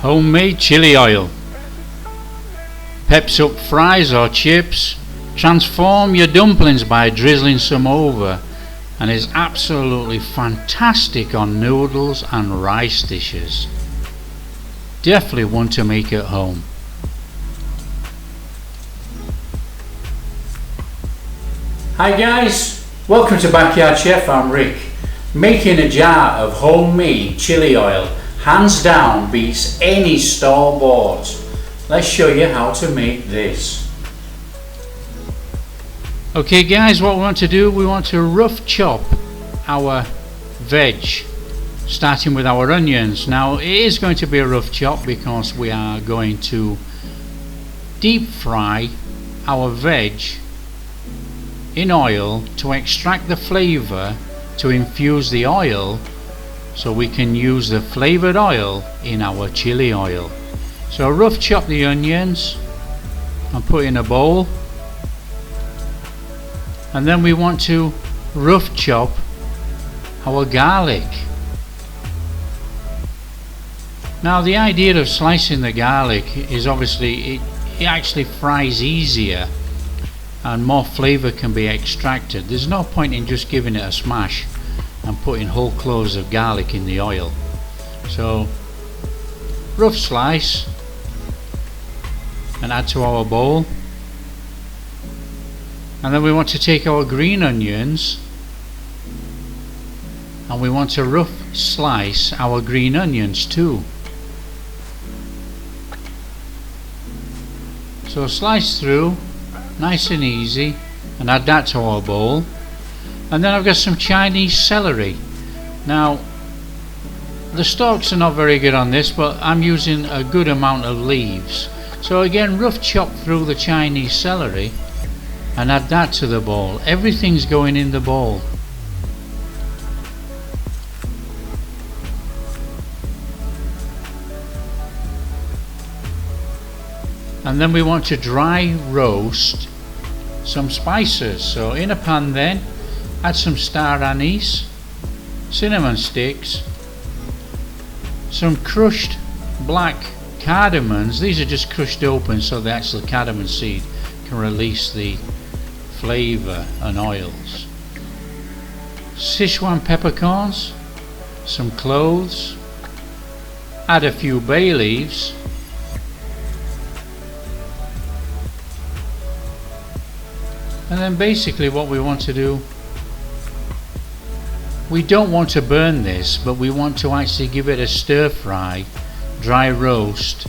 Homemade chili oil. Peps up fries or chips. Transform your dumplings by drizzling some over, and is absolutely fantastic on noodles and rice dishes. Definitely one to make at home. Hi guys, welcome to Backyard Chef. I'm Rick. Making a jar of homemade chili oil hands down beats any store-bought. Let's show you how to make this. Okay guys, what we want to do, we want to rough chop our veg, starting with our onions. Now it is going to be a rough chop because we are going to deep fry our veg in oil to extract the flavor, to infuse the oil so we can use the flavored oil in our chili oil. So rough chop the onions and put in a bowl, and then we want to rough chop our garlic. Now the idea of slicing the garlic is obviously it actually fries easier and more flavor can be extracted. There's no point in just giving it a smash and putting whole cloves of garlic in the oil. So rough slice and add to our bowl, and then we want to take our green onions and we want to rough slice our green onions too. So slice through nice and easy and add that to our bowl. And then I've got some Chinese celery. Now the stalks are not very good on this, but I'm using a good amount of leaves. So again, rough chop through the Chinese celery and add that to the bowl. Everything's going in the bowl. And then we want to dry roast some spices. So in a pan then, add some star anise, cinnamon sticks, some crushed black cardamoms. These are just crushed open so the actual cardamom seed can release the flavor and oils. Sichuan peppercorns, some cloves, add a few bay leaves, and then basically what we want to do, we don't want to burn this, but we want to actually give it a stir fry, dry roast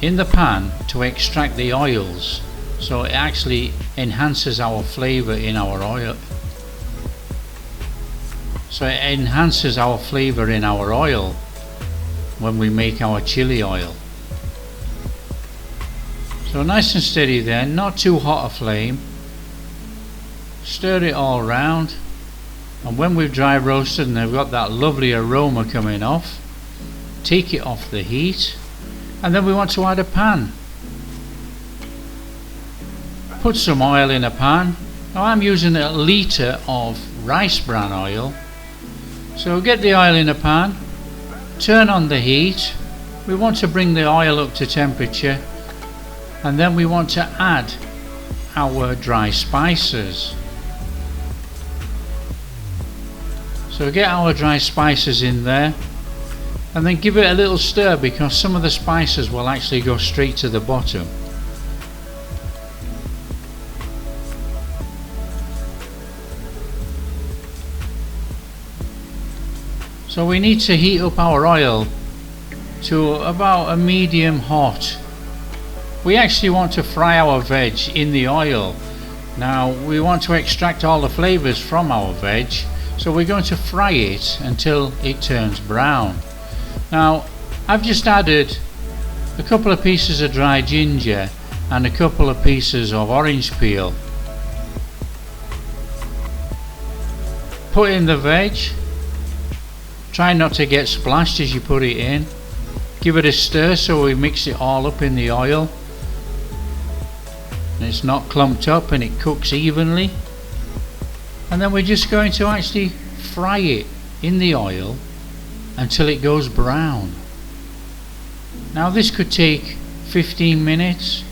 in the pan to extract the oils, so it actually enhances our flavor in our oil. So it enhances our flavor in our oil when we make our chili oil. So nice and steady then, not too hot a flame. Stir it all round, and when we've dry roasted and they've got that lovely aroma coming off, take it off the heat, and then we want to add a pan. Put some oil in a pan. Now I'm using a litre of rice bran oil. So get the oil in a pan, turn on the heat. We want to bring the oil up to temperature, and then we want to add our dry spices. So get our dry spices in there, and then give it a little stir because some of the spices will actually go straight to the bottom. So we need to heat up our oil to about a medium hot. We actually want to fry our veg in the oil. Now we want to extract all the flavors from our veg, so we're going to fry it until it turns brown. Now I've just added a couple of pieces of dry ginger and a couple of pieces of orange peel. Put in the veg. Try not to get splashed as you put it in. Give it a stir so we mix it all up in the oil and it's not clumped up and it cooks evenly. And then we're just going to actually fry it in the oil until it goes brown. Now this could take 15 minutes.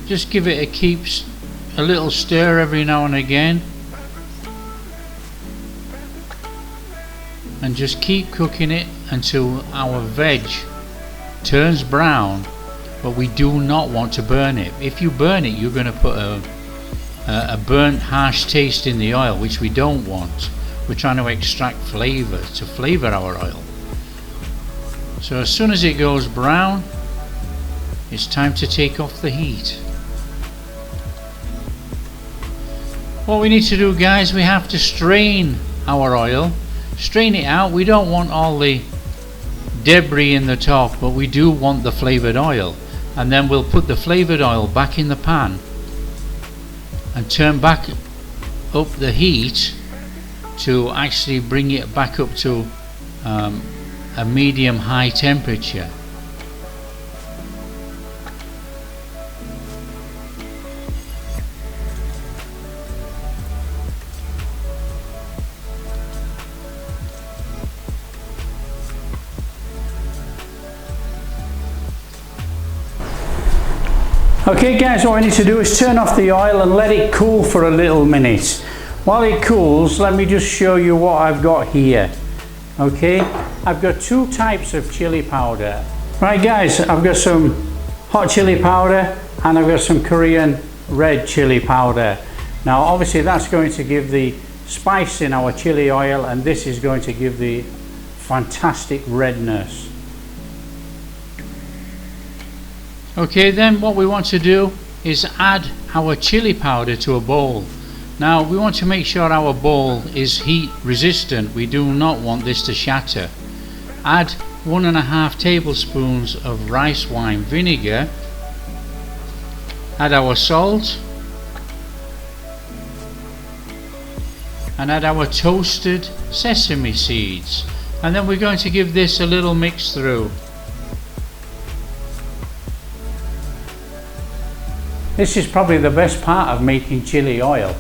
Just give it a little stir every now and again, and just keep cooking it until our veg turns brown, but we do not want to burn it. If you burn it, you're going to put a burnt harsh taste in the oil, which we don't want. We're trying to extract flavour to flavour our oil. So as soon as it goes brown, it's time to take off the heat. What we need to do, guys, we have to strain our oil, strain it out. We don't want all the debris in the top, but we do want the flavoured oil. And then we'll put the flavoured oil back in the pan and turn back up the heat to actually bring it back up to a medium high temperature. Okay guys, what we need to do is turn off the oil and let it cool for a little minute. While it cools, let me just show you what I've got here. Okay, I've got two types of chili powder. Right guys, I've got some hot chili powder and I've got some Korean red chili powder. Now obviously that's going to give the spice in our chili oil, and this is going to give the fantastic redness. Okay, then what we want to do is add our chili powder to a bowl. Now we want to make sure our bowl is heat resistant. We do not want this to shatter. Add 1.5 tablespoons of rice wine vinegar. Add our salt. And add our toasted sesame seeds. And then we're going to give this a little mix through. This is probably the best part of making chili oil,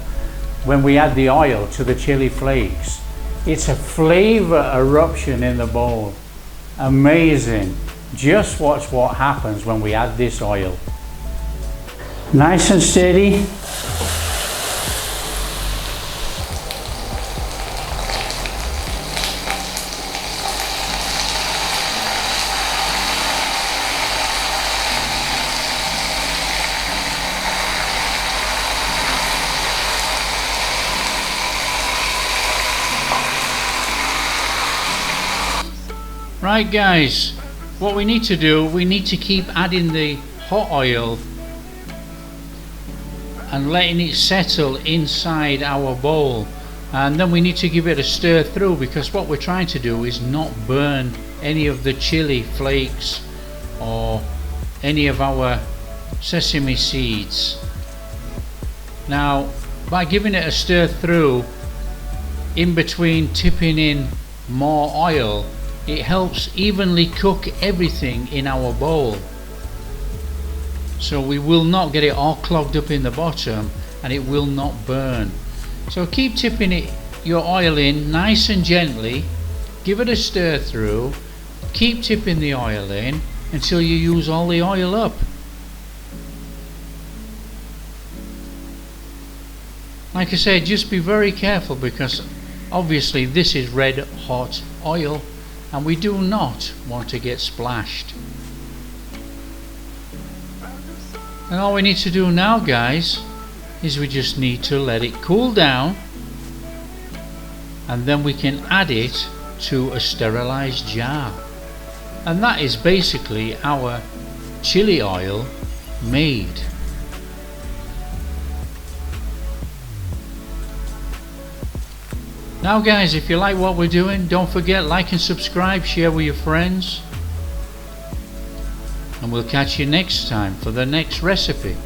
when we add the oil to the chili flakes. It's a flavour eruption in the bowl. Amazing. Just watch what happens when we add this oil. Nice and steady. Right guys, what we need to do, we need to keep adding the hot oil and letting it settle inside our bowl, and then we need to give it a stir through, because what we're trying to do is not burn any of the chili flakes or any of our sesame seeds. Now by giving it a stir through in between tipping in more oil, it helps evenly cook everything in our bowl, so we will not get it all clogged up in the bottom and it will not burn. So keep tipping your oil in nice and gently, give it a stir through, keep tipping the oil in until you use all the oil up. Like I said, just be very careful, because obviously this is red hot oil and we do not want to get splashed. And all we need to do now, guys, is we just need to let it cool down, and then we can add it to a sterilized jar, and that is basically our chili oil made. Now guys, if you like what we're doing, don't forget, like and subscribe, share with your friends, and we'll catch you next time for the next recipe.